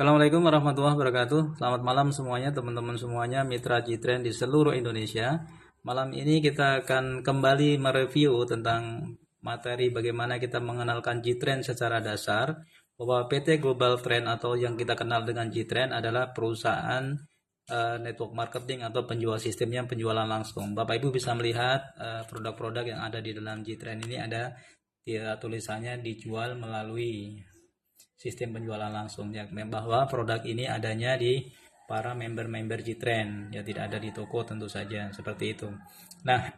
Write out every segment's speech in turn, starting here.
Assalamualaikum warahmatullahi wabarakatuh. Selamat malam semuanya, teman-teman semuanya, mitra Gtrend di seluruh Indonesia. Malam ini kita akan kembali mereview tentang materi bagaimana kita mengenalkan Gtrend secara dasar, bahwa PT Global Trend atau yang kita kenal dengan Gtrend adalah perusahaan network marketing atau penjual sistemnya penjualan langsung. Bapak Ibu bisa melihat produk-produk yang ada di dalam Gtrend ini ada tulisannya dijual melalui sistem penjualan langsung, ya, bahwa produk ini adanya di para member-member Gtrend, ya, tidak ada di toko tentu saja, seperti itu. Nah,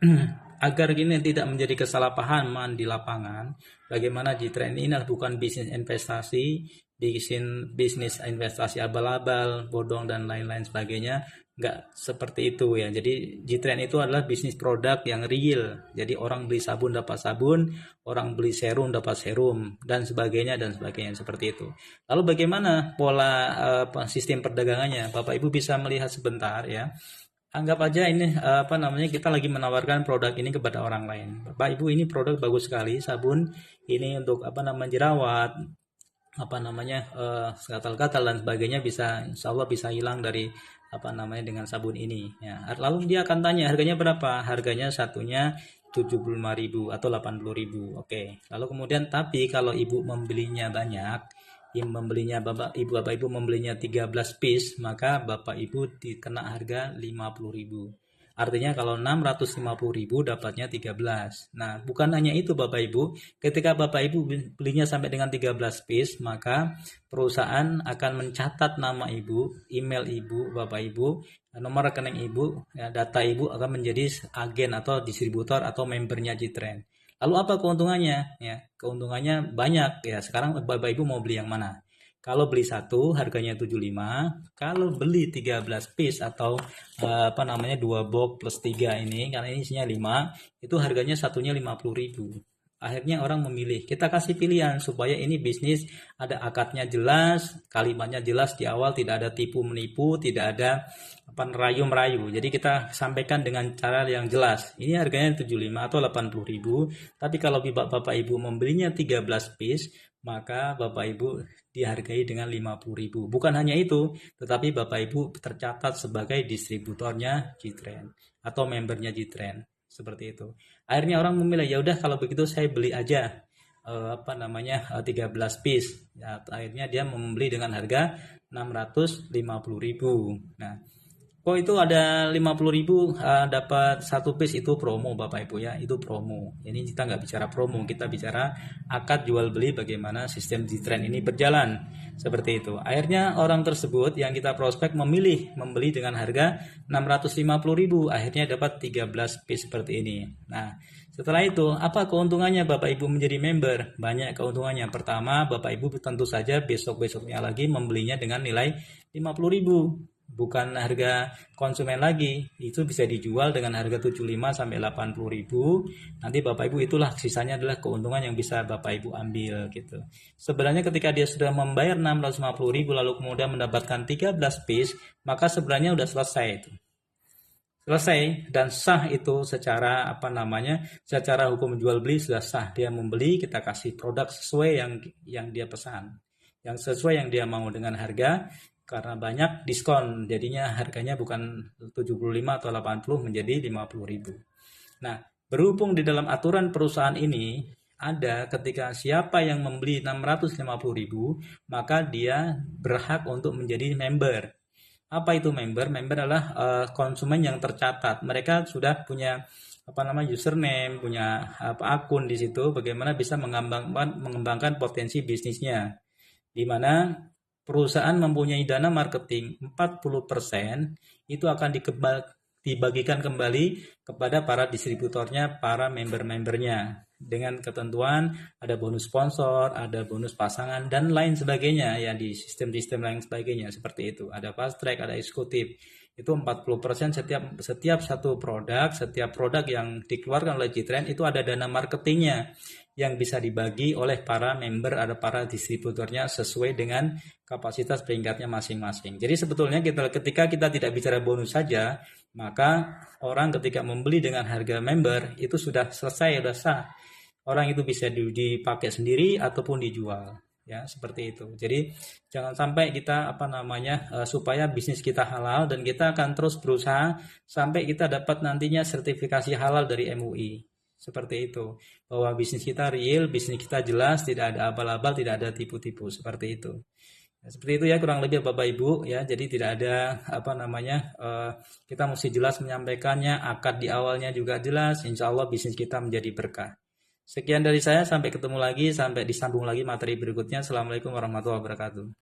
agar gini tidak menjadi kesalahpahaman di lapangan, bagaimana Gtrend ini bukan bisnis investasi, bisnis investasi abal-abal, bodong dan lain-lain sebagainya, nggak seperti itu ya. Jadi Gtrend itu adalah bisnis produk yang real. Jadi orang beli sabun dapat sabun, orang beli serum dapat serum dan sebagainya seperti itu. Lalu bagaimana pola sistem perdagangannya? Bapak Ibu bisa melihat sebentar ya. Anggap aja ini kita lagi menawarkan produk ini kepada orang lain. Bapak Ibu, ini produk bagus sekali, sabun ini untuk jerawat, gatal-gatal dan sebagainya, bisa insya Allah bisa hilang dari dengan sabun ini ya. Lalu dia akan tanya harganya berapa, harganya satunya 75.000 atau 80.000. Oke, lalu kemudian tapi kalau ibu membelinya banyak, bapak ibu membelinya 13 piece, maka bapak ibu dikena harga 50.000. Artinya kalau 650.000 dapatnya 13. Nah, bukan hanya itu Bapak Ibu, ketika Bapak Ibu belinya sampai dengan 13 piece, maka perusahaan akan mencatat nama Ibu, email Ibu, Bapak Ibu, nomor rekening Ibu, ya, data Ibu akan menjadi agen atau distributor atau membernya Gtrend. Lalu apa keuntungannya? Ya, keuntungannya banyak ya. Sekarang Bapak Ibu mau beli yang mana? Kalau beli satu harganya 75, kalau beli 13 piece atau 2 box plus 3 ini, karena ini isinya 5, itu harganya satunya 50.000. Akhirnya orang memilih. Kita kasih pilihan supaya ini bisnis ada akadnya jelas, kalimatnya jelas di awal, tidak ada tipu menipu, tidak ada merayu-merayu. Jadi kita sampaikan dengan cara yang jelas. Ini harganya 75 atau 80.000, tapi kalau Bapak Ibu membelinya 13 piece, maka Bapak Ibu dihargai dengan 50.000. Bukan hanya itu, tetapi Bapak Ibu tercatat sebagai distributornya Gtrend atau membernya Gtrend, seperti itu. Akhirnya orang memilih, ya udah kalau begitu saya beli aja 13 piece. Ya, akhirnya dia membeli dengan harga 650.000. Nah, kok itu ada 50.000 dapat satu piece, itu promo Bapak Ibu ya, itu promo. Ini kita nggak bicara promo, kita bicara akad jual beli, bagaimana sistem Gtrend ini berjalan, seperti itu. Akhirnya orang tersebut yang kita prospek memilih membeli dengan harga 650.000, akhirnya dapat 13 piece seperti ini. Nah, setelah itu apa keuntungannya Bapak Ibu menjadi member? Banyak keuntungannya. Pertama, Bapak Ibu tentu saja besok-besoknya lagi membelinya dengan nilai 50.000. Bukan harga konsumen lagi, itu bisa dijual dengan harga 75 sampai 80.000. Nanti Bapak Ibu, itulah sisanya adalah keuntungan yang bisa Bapak Ibu ambil gitu. Sebenarnya ketika dia sudah membayar 650.000 lalu kemudian mendapatkan 13 piece, maka sebenarnya sudah selesai itu. Selesai dan sah itu secara secara hukum jual beli sudah sah. Dia membeli, kita kasih produk sesuai yang dia pesan, yang sesuai yang dia mau dengan harga. Karena banyak diskon, jadinya harganya bukan 75 atau 80 menjadi 50.000. Nah, berhubung di dalam aturan perusahaan ini ada ketika siapa yang membeli 650.000, maka dia berhak untuk menjadi member. Apa itu member? Member adalah konsumen yang tercatat. Mereka sudah punya username, punya akun di situ, bagaimana bisa mengembangkan potensi bisnisnya. Di mana perusahaan mempunyai dana marketing 40%, itu akan dibagikan kembali kepada para distributornya, para member-membernya, dengan ketentuan ada bonus sponsor, ada bonus pasangan dan lain sebagainya ya, di sistem-sistem lain sebagainya seperti itu. Ada fast track, ada eksekutif. Itu 40% setiap satu produk, setiap produk yang dikeluarkan oleh Gtrend itu ada dana marketingnya yang bisa dibagi oleh para member, ada para distributornya sesuai dengan kapasitas peringkatnya masing-masing. Jadi sebetulnya ketika kita tidak bicara bonus saja, maka orang ketika membeli dengan harga member itu sudah selesai, sudah sah. Orang itu bisa dipakai sendiri ataupun dijual. ya seperti itu. Jadi jangan sampai kita supaya bisnis kita halal, dan kita akan terus berusaha sampai kita dapat nantinya sertifikasi halal dari MUI. Seperti itu, bahwa bisnis kita real, bisnis kita jelas, tidak ada abal-abal, tidak ada tipu-tipu, seperti itu. Ya, seperti itu ya kurang lebih Bapak Ibu ya. Jadi tidak ada kita mesti jelas menyampaikannya, akad di awalnya juga jelas. Insya Allah bisnis kita menjadi berkah. Sekian dari saya, sampai ketemu lagi, sampai disambung lagi materi berikutnya. Assalamualaikum warahmatullahi wabarakatuh.